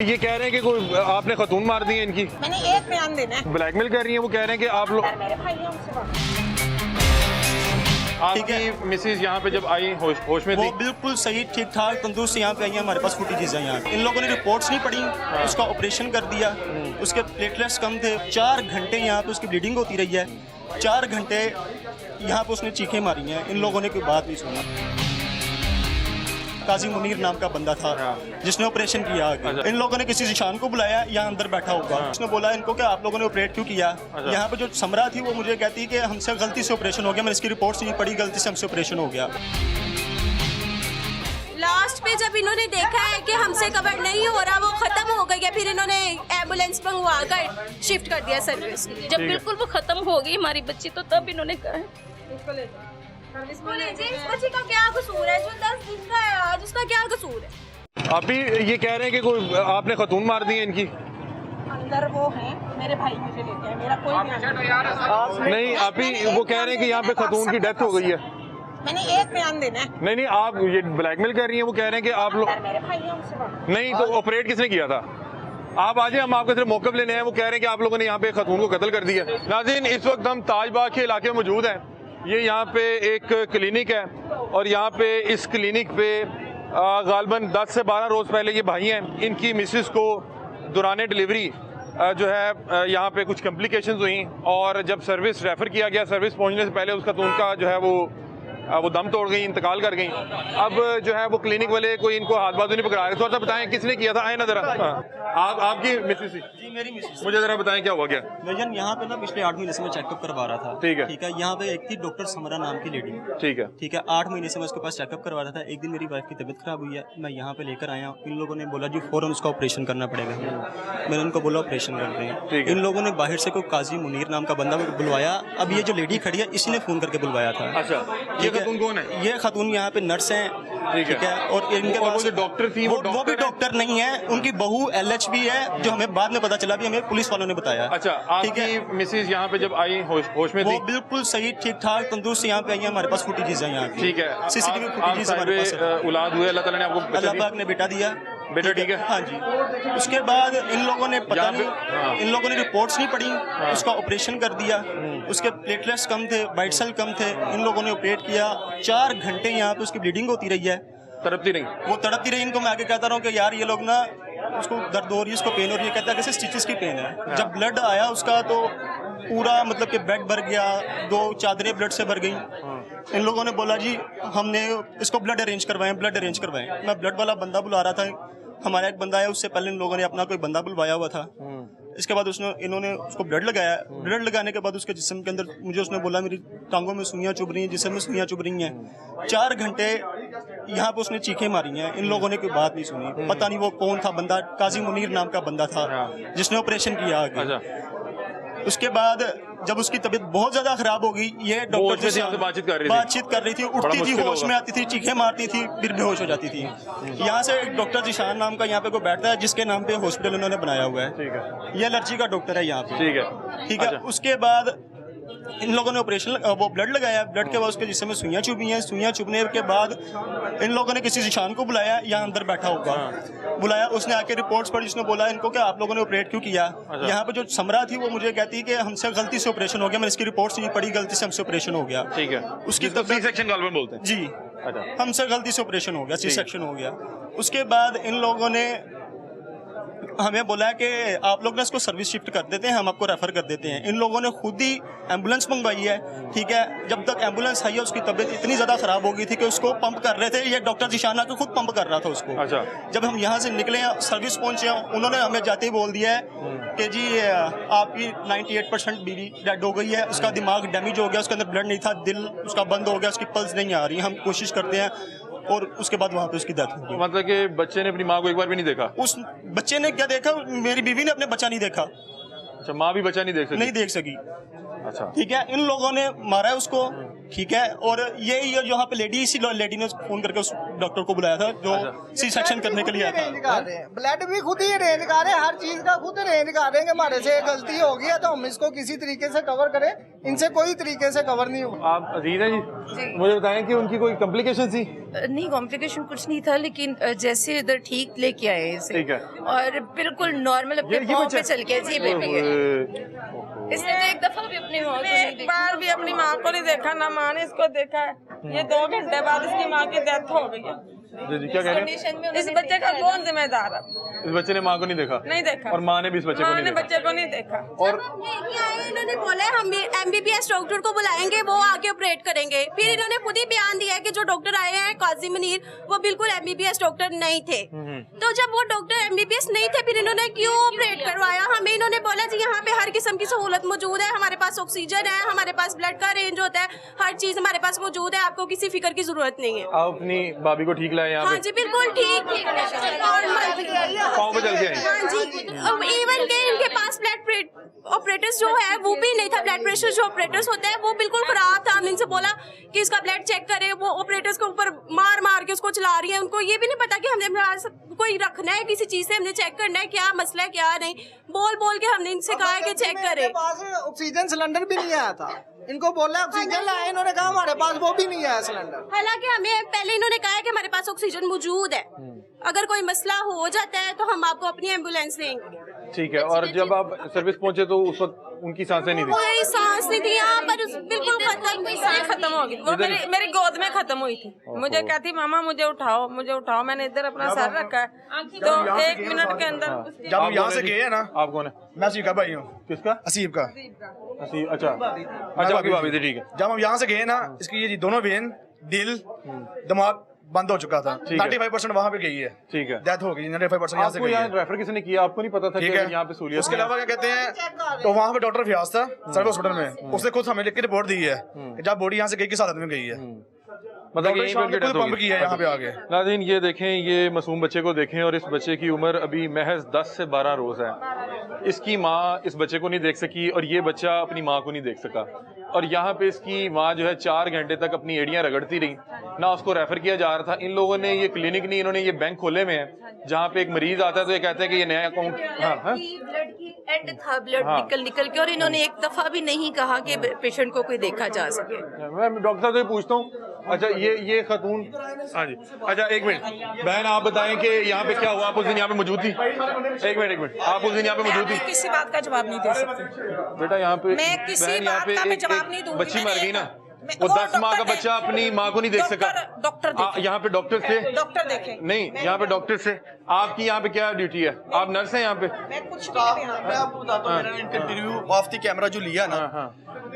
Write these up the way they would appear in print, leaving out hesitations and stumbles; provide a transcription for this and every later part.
ये कह रहे हैं कि कोई आपने खतून मार दी है इनकी। मैंने एक बयान देना है। ब्लैकमेल कर रही हैं, वो कह रहे हैं कि आप लोग मेरे भाई हैं उनसे आपकी मिसेज यहाँ पे जब आई होश में वो थी। बिल्कुल सही ठीक ठाक तंदुरुस्त यहाँ पे आई है। हमारे पास फुटेजेस हैं यहाँ। इन लोगों ने रिपोर्ट्स नहीं पढ़ी, उसका ऑपरेशन कर दिया, उसके प्लेटलेट्स कम थे। 4 घंटे यहाँ पे उसकी ब्लीडिंग होती रही है। 4 घंटे यहाँ पे उसने चीखें मारी हैं। इन लोगों ने कोई बात नहीं सुना। काजी मुनीर नाम का बंदा था जिसने ऑपरेशन किया आगे। इन लोगों ने किसी जिशान को बुलाया, यहाँ अंदर बैठा होगा। उसने बोला इनको कि आप लोगों ने ऑपरेट क्यों किया। यहाँ पे जो समरा थी वो मुझे कहती कि हमसे गलती से ऑपरेशन हो गया। मैंने इसकी रिपोर्ट्स नहीं पढ़ी, गलती से हमसे ऑपरेशन हो गया। लास्ट पे जब इन्होंने देखा है कि हमसे कवर नहीं हो रहा, वो खत्म हो गई है, फिर इन्होंने एम्बुलेंस मंगवा कर शिफ्ट कर दिया सर्विस। जब बिल्कुल वो खत्म हो गई हमारी बच्ची, तो तब इन्होंने कहा इस बच्ची का क्या कसूर है जो 10 दिन का है आज, उसका क्या कसूर है। अभी ये कह रहे हैं कि कोई आपने खतून मार दी है इनकी। अंदर वो हैं, मेरे भाई मुझे लेते हैं, मेरा कोई बयान नहीं, अभी वो कह रहे हैं कि यहाँ पे खतून की डेथ हो गई है। मैंने एक बयान देना है। नहीं, आप ये ब्लैकमेल कर रही हैं, वो कह रहे हैं कि आप लोग मेरे भाई हैं उनसे नहीं, तो ऑपरेट किसने किया था। आप आ जाए, हम आपके सिर्फ मौक़िफ़ लेने हैं। वो कह रहे हैं कि आप लोगों ने यहाँ पे खतून को कत्ल कर दिया। नाज़रीन, इस वक्त हम ताजबाग के इलाके में मौजूद हैं। ये यहाँ पे एक क्लिनिक है और यहाँ पे इस क्लिनिक पे गालबन 10 से 12 रोज़ पहले ये भाई हैं, इनकी मिसेस को दौरान डिलीवरी जो है यहाँ पे कुछ कॉम्प्लिकेशंस हुई और जब सर्विस रेफ़र किया गया, सर्विस पहुँचने से पहले उसका तो उनका जो है वो दम तोड़ गई, इंतकाल कर गई। अब जो है वो क्लिनिक वाले कोई इनको हाथ बाजू नहीं पकड़ा रहे। थोड़ा सा बताएं किसने किया था। आए ना जरा। आपकी मिसेस थी जी, मेरी मिसेस। मुझे जरा बताएं क्या हुआ क्या। भैया यहाँ पे ना पिछले 8 महीने से मैं चेकअप करवा रहा था। ठीक है। ठीक है। यहाँ पे एक थी डॉक्टर समरा नाम की लेडी। ठीक है। ठीक है। 8 महीने से मैं उसके पास चेकअप करवा रहा था। एक दिन मेरी वाइफ की तबीयत खराब हुई है, मैं यहाँ पे लेकर आया। इन लोगों ने बोला जी फौरन उसका ऑपरेशन करना पड़ेगा। मैंने उनको बोला ऑपरेशन कर दें। इन लोगों ने बाहर से कोई काजी मुनीर नाम का बंदा बुलवाया। अब ये जो लेडी खड़ी है इसी ने फ़ोन करके बुलवाया था। अच्छा, ये खतून कौन है। ये खतून यहाँ पे नर्स हैं। ठीक है। और इनके और वो जो डॉक्टर थी वो भी डॉक्टर नहीं है, उनकी बहू LH भी है, जो हमें बाद में पता चला, भी हमें पुलिस वालों ने बताया। अच्छा, आपकी मिसेज यहाँ पे जब आई होश में थी। वो बिल्कुल सही ठीक ठाक तंदुरुस्त यहाँ पे आई है। हमारे पास फुटेजेस हैं यहाँ की। ठीक है। CCTV फुटेजेस हमारे पास है। औलाद हुए, अल्लाह ताला ने आपको अल्लाह पाक ने बेटा दिया। बेटा ठीक है। हाँ जी। उसके बाद इन लोगों ने पता नहीं, इन लोगों ने रिपोर्ट्स नहीं पढ़ी, उसका ऑपरेशन कर दिया, उसके प्लेटलेट्स कम थे, वाइट सेल कम थे। इन लोगों ने ऑपरेट किया। 4 घंटे यहाँ पे उसकी ब्लीडिंग होती रही है। तड़पती नहीं, वो तड़पती रही। इनको मैं आगे कहता रहा हूँ कि यार ये लोग ना, उसको दर्द हो रही है, उसको पेन हो रही है, कहता है कैसे स्टिचेस की पेन है। जब ब्लड आया उसका तो पूरा मतलब कि बेड भर गया, 2 चादरें ब्लड से भर गई। इन लोगों ने बोला जी हमने इसको ब्लड अरेंज करवाएं, ब्लड अरेंज करवाएं। मैं ब्लड वाला बंदा बुला रहा था, हमारा एक बंदा है, उससे पहले इन लोगों ने अपना कोई बंदा बुलवाया हुआ था। इसके बाद इन्होंने उसको ब्लड लगाया। ब्लड लगाने के बाद उसके जिस्म के अंदर मुझे उसने बोला मेरी टांगों में सुइयां चुभ रही हैं, जिस्म में सुइयां चुभ रही हैं। 4 घंटे यहाँ पे उसने चीखें मारी हैं। इन लोगों ने कोई बात नहीं सुनी। पता नहीं वो कौन था बंदा, काजी मुनीर नाम का बंदा था जिसने ऑपरेशन किया आगे। उसके बाद जब उसकी तबीयत बहुत ज्यादा खराब हो गई, ये डॉक्टर से बातचीत कर रही थी, उठती थी, होश में आती थी, चीखें मारती थी, फिर बेहोश हो जाती थी। यहाँ से एक डॉक्टर जिशान नाम का यहाँ पे कोई बैठता है, जिसके नाम पे हॉस्पिटल उन्होंने बनाया हुआ है। ये एलर्जी का डॉक्टर है यहाँ पे। ठीक है। उसके बाद इन लोगों ने ऑपरेशन वो ब्लड लगाया। ब्लड के बाद उसके जिसमें सुइयां चुभी हैं। सुइयां चुभने के बाद इन लोगों ने किसी जिशान को बुलाया, यहाँ अंदर बैठा होगा, बुलाया। उसने आके रिपोर्ट्स पढ़ी। उसने बोला इनको कि आप लोगों ने ऑपरेट क्यों किया। यहाँ पे जो समरा थी वो मुझे कहती कि हमसे गलती से ऑपरेशन हो गया। मैंने इसकी रिपोर्ट्स नहीं पढ़ी, गलती से हमसे ऑपरेशन हो गया। ठीक है। उसकी सी सेक्शन गालबन बोलते हैं जी। अच्छा, हमसे गलती से ऑपरेशन हो गया, C सेक्शन हो गया। उसके बाद इन लोगों ने हमें बोला कि आप लोग ना इसको सर्विस शिफ्ट कर देते हैं, हम आपको रेफर कर देते हैं। इन लोगों ने खुद ही एम्बुलेंस मंगवाई है। ठीक है। जब तक एम्बुलेंस आई है उसकी तबीयत इतनी ज़्यादा ख़राब हो गई थी कि उसको पंप कर रहे थे। ये डॉक्टर जिशान आके खुद पंप कर रहा था उसको। अच्छा। जब हम यहाँ से निकले, सर्विस पहुँचे, उन्होंने हमें जाते ही बोल दिया है कि जी आपकी 98% बीवी डेड हो गई है, उसका दिमाग डैमेज हो गया, उसके अंदर ब्लड नहीं था, दिल उसका बंद हो गया, उसकी पल्स नहीं आ रही। हम कोशिश करते हैं। और उसके बाद वहाँ पे उसकी डेथ हो गई। मतलब कि बच्चे ने अपनी माँ को एक बार भी नहीं देखा। उस बच्चे ने क्या देखा, मेरी बीवी ने अपने बच्चा नहीं देखा। अच्छा, माँ भी बच्चा नहीं देख सकी। नहीं देख सकी। अच्छा। ठीक है। इन लोगों ने मारा है उसको, ठीक है। और ये यहाँ पे लेडी, इसी लेडी ने फोन करके उस डॉक्टर को बुलाया था जो सी सेक्शन करने के लिए आया था। ब्लड भी खुद ही अरेंज कर रहे हैं, हर चीज का खुद अरेंज कर रहे हैं कि हमारे से गलती हो गई है तो हम इसको किसी तरीके से कवर करें, इनसे कोई तरीके से कवर नहीं हुआ। आप अजीज हैं जी, मुझे बताएं कि उनकी कोई कॉम्प्लिकेशन थी? नहीं, कॉम्प्लिकेशन कुछ नहीं था, लेकिन जैसे इधर ठीक लेके आए इसे, ठीक है, और बिल्कुल नॉर्मल अपने पाँव पे चल के। जी बेबी है, इसने तो एक दफा भी अपनी माँ को नहीं एक बार भी अपनी माँ को नहीं देखा, ना माँ ने इसको देखा है। ये 2 घंटे बाद इसकी माँ की डेथ हो गई है। जी क्या कह रहे हैं? इस बच्चे का कौन जिम्मेदार है? इस बच्चे ने माँ को नहीं देखा? नहीं देखा। और माँ ने भी इस बच्चे को नहीं देखा? बच्चे को नहीं देखा। और इन्होंने बोला है हम MBBS डॉक्टर को बुलाएंगे, वो आके ऑपरेट करेंगे। फिर इन्होंने खुद ही बयान दिया है कि जो डॉक्टर आए हैं काजी मुनीर, वो बिल्कुल MBBS डॉक्टर नहीं थे। तो जब वो डॉक्टर MBBS नहीं थे, फिर इन्होंने क्यों ऑपरेट करवाया? हमें इन्होंने बोला जी यहाँ पे हर किस्म की सहूलत मौजूद है, हमारे पास ऑक्सीजन है, हमारे पास ब्लड का रेंज होता है, हर चीज हमारे पास मौजूद है, आपको किसी फिक्र की जरूरत नहीं है। आप अपनी भाभी को ठीक लाए यहाँ हाँ पे? जी बिल्कुल ठीक, पाँव पे चल के आए? हाँ जी, इवन के इनके पास ब्लड ऑपरेटर्स जो है वो भी नहीं था। ब्लड प्रेशर जो ऑपरेटर्स होता है वो बिल्कुल खराब था। हमने इनसे बोला कि इसका ब्लड चेक करे, वो ऑपरेटर्स के ऊपर मार मार के उसको चला रही है। उनको ये भी नहीं पता कि हमने कोई रखना है किसी चीज से, हमने चेक करना है क्या मसला है क्या नहीं। बोल बोल के हमने इनसे कहा है कि चेक करे। पास ऑक्सीजन सिलेंडर भी नहीं आया था, इनको बोला ऑक्सीजन लाए, इन्होंने कहा हमारे पास वो भी नहीं आया सिलेंडर। हालांकि हमें पहले इन्होंने कहा है कि हमारे पास ऑक्सीजन मौजूद है, अगर कोई मसला हो जाता है तो हम आपको अपनी एम्बुलेंस देंगे। ठीक है। और जब आप सर्विस पहुंचे तो उस वक्त उनकी सांसें नहीं थी? कोई सांस नहीं थी यहाँ पर, बिल्कुल खत्म हो गई वो, मेरी गोद में खत्म हुई थी। मुझे कहती मामा मुझे उठाओ, मुझे उठाओ। मैंने इधर अपना सर रखा है तो 1 मिनट के अंदर। जब हम यहाँ से गए ना, आप कौन है? मैं असीब का भाई हूँ। किसका? असीब का। असीब, अच्छा अच्छा, आपकी भाभी थी, ठीक है। जब हम यहाँ से गए ना, इसकी ये दोनों वेन, दिल, दिमाग बंद हो चुका था। 95% वहाँ पे गई है, ठीक है, डेथ हो गई। 95% यहाँ से गई है। रेफर किसने किया? आपको नहीं पता था कि यहाँ पे सहूलियत? उसके अलावा क्या कहते हैं, तो वहाँ पे डॉक्टर फयाज था सर्विस हॉस्पिटल में, उसने खुद हमें लिख के रिपोर्ट दी है कि जब बॉडी यहाँ से गई किस हालत में गई है। मतलब यहीं पे खुद पंप किया है यहाँ पे आगे। नाज़रीन ये देखें, ये मासूम बच्चे को देखें, और इस बच्चे की उम्र अभी महज 10 से 12 रोज है। इसकी माँ इस बच्चे को नहीं देख सकी और ये बच्चा अपनी माँ को नहीं देख सका। और यहाँ पे इसकी माँ जो है 4 घंटे तक अपनी एड़ियाँ रगड़ती रही, ना उसको रेफर किया जा रहा था। इन लोगों ने ये क्लिनिक नहीं, इन्होंने ये बैंक खोले में है जहाँ पे एक मरीज आता है तो ये कहते हैं कि ये नया अकाउंट। ब्लड की एंड था, ब्लड निकल के, और इन्होंने एक दफा भी नहीं कहा कि पेशेंट को कोई देखा जा सके। मैं डॉक्टर साहब से पूछता हूँ, अच्छा ये खतून, हाँ जी, अच्छा 1 मिनट बहन, आप बताएं कि यहाँ पे क्या हुआ? आप उस दिन यहाँ पे मौजूद थी? 1 मिनट, आप उस दिन यहाँ पे मौजूद थी? किसी बात का जवाब नहीं दे सकती बेटा। यहाँ पे मैं किसी बात का मैं जवाब नहीं दूंगी। बच्ची मर गई ना, वो 10 माह का बच्चा अपनी माँ को नहीं देख सका। डॉक्टर यहाँ पे डॉक्टर से, डॉक्टर देखे नहीं, यहाँ पे डॉक्टर से। आपकी यहाँ पे क्या ड्यूटी है? आप नर्स हैं यहाँ पे? मैं कुछ मैं आपको बताता हूँ, मैंने इंटरव्यू ऑफ द कैमरा जो लिया ना,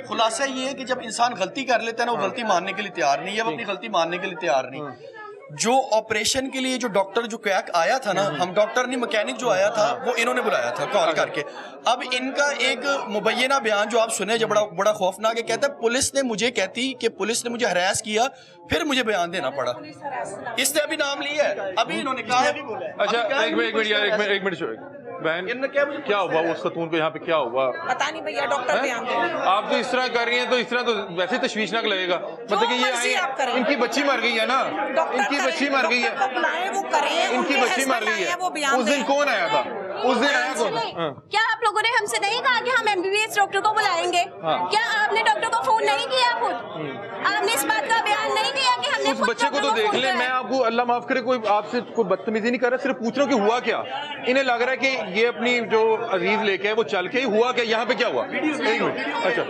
खुलासा ये है कि जब इंसान गलती कर लेता है ना, वो गलती मानने के लिए तैयार नहीं है, वो अपनी गलती मानने के लिए तैयार नहीं। जो ऑपरेशन के लिए जो डॉक्टर जो क्वैक आया था ना, हम डॉक्टर नहीं, मैकेनिक जो आया था वो इन्होंने बुलाया था कॉल करके। अब इनका एक मुबैना बयान जो आप सुने, जो बड़ा खौफनाक है, कहता है पुलिस ने मुझे पुलिस ने मुझे हरास किया, फिर मुझे बयान देना पड़ा। इसने अभी नाम लिया है, अभी इन्होंने कहा है। अच्छा एक मिनट बहन, क्या हुआ उस खतून को? यहाँ पे क्या हुआ? पता नहीं भैया, डॉक्टर बयान दे। आप तो इस तरह कर रही हैं तो इस तरह तो वैसे तशवीशनाक लगेगा। मतलब कि ये इनकी बच्ची मर गई है ना, इनकी बच्ची मर गई है, इनकी बच्ची मर गई है। उस दिन कौन आया था? उस दिन आया कौन? क्या आप लोगों ने हमसे नहीं कहा कि हम MBBS डॉक्टर को बुलाएंगे? क्या आपने डॉक्टर को फोन नहीं किया? खुद आपने इस बात का बयान नहीं दिया कि हमने उस बच्चे को तो देख ले। मैं आपको अल्लाह माफ करे कोई आपसे कोई बदतमीजी नहीं कर रहा, सिर्फ पूछ रहा हूँ कि हुआ क्या। इन्हें लग रहा है कि ये अपनी जो अजीज लेके है वो चल के ही हुआ क्या? यहाँ पे क्या हुआ? 1 मिनट, अच्छा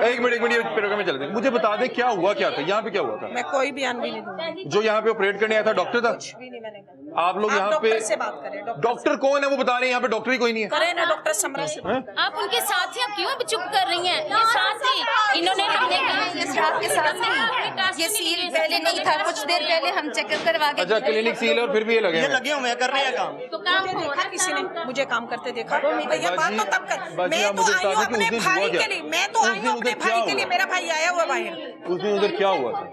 1 मिनट ये प्रोग्राम में चलते हैं। मुझे बता दें क्या हुआ क्या था यहाँ पे? क्या हुआ था? मैं कोई बयान भी नहीं दूंगी। जो यहाँ पे ऑपरेट करने आया था डॉक्टर था? आप लोग यहाँ पे से बात करें। डॉक्टर कौन है वो बता रहे हैं? यहाँ पे डॉक्टर ही कोई नहीं है। करें ना डॉक्टर समरा से। आप उनके साथ ही, आप क्यों चुप कर रही हैं? ये साथ ही इन्होंने हमने के साथ नहीं, ये सील पहले नहीं था, कुछ देर पहले हम चेकअप करवा के। अच्छा क्लिनिक सील और फिर भी ये लगे हुए कर रहे हैं काम। तो काम देखा किसी ने? मुझे काम करते देखा? भैया बात तो तब कर। बाजी, मैं आप तो मुझे आई हूँ बता दें कि अपने उस दिन भाई हुआ क्या? के लिए, मैं तो आई हूँ अपने भाई के लिए। मेरा भाई आया हुआ बाहर, उस दिन उधर क्या हुआ था?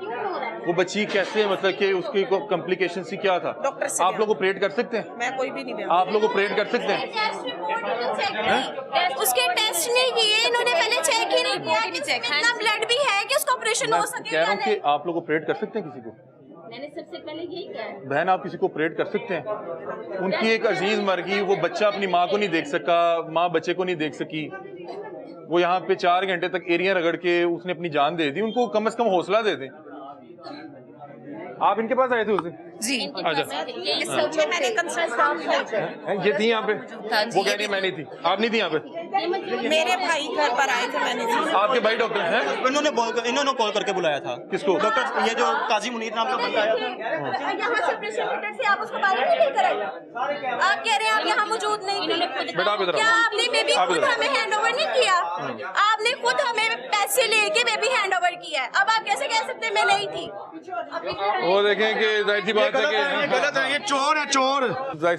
वो बच्ची कैसे, मतलब कि उसकी कॉम्प्लिकेशन सी क्या था? डॉक्टर से आप लोग ऑपरेट कर सकते हैं? मैं कोई भी नहीं, आप लोग ऑपरेट कर सकते हैं? उसके टेस्ट नहीं किए इन्होंने, पहले चेक ही नहीं किया कि इतना ब्लड भी है कि उसका ऑपरेशन हो सके। कह रहा हूँ कि आप लोग ऑपरेट कर सकते हैं किसी को? मैंने सबसे पहले यही कहा है। बहन, आप किसी को ऑपरेट कर सकते हैं? उनकी एक अजीज मर गई, वो बच्चा अपनी माँ को नहीं देख सका, माँ बच्चे को नहीं देख सकी, वो यहाँ पे 4 घंटे तक एरिया रगड़ के उसने अपनी जान दे दी। उनको कम से कम हौसला दे दें। आप इनके पास आए थे उस दिन? जी, अच्छा, यही सब मैंने कंसल्ट ये थी यहाँ पे? वो कह रही मैं नहीं थी। आप नहीं थी यहाँ पे? मेरे भाई घर पर आए थे, मैंने आपके भाई डॉक्टर हैं? इन्होंने कॉल करके बुलाया था। किसको? डॉक्टर, ये जो काजी मुनीर नाम का बंदा आया था। यहाँ से प्रेसिडेंट से आप उसको बात नहीं कराई। आप कह रहे हैं आप यहाँ मौजूद नहीं थे। बेटा आप इधर क्या आओ। आपने बेबी आप खुद इधर आओ। हमें हैंड ओवर नहीं किया? आपने खुद हमें पैसे लेके बेबी हैंड ओवर किया है। अब आप कैसे कह सकते हैं मैं नहीं थी? वो देखें कि जाहिर सी बात है कि गलत है, ये चोर है, चोर। जाहिर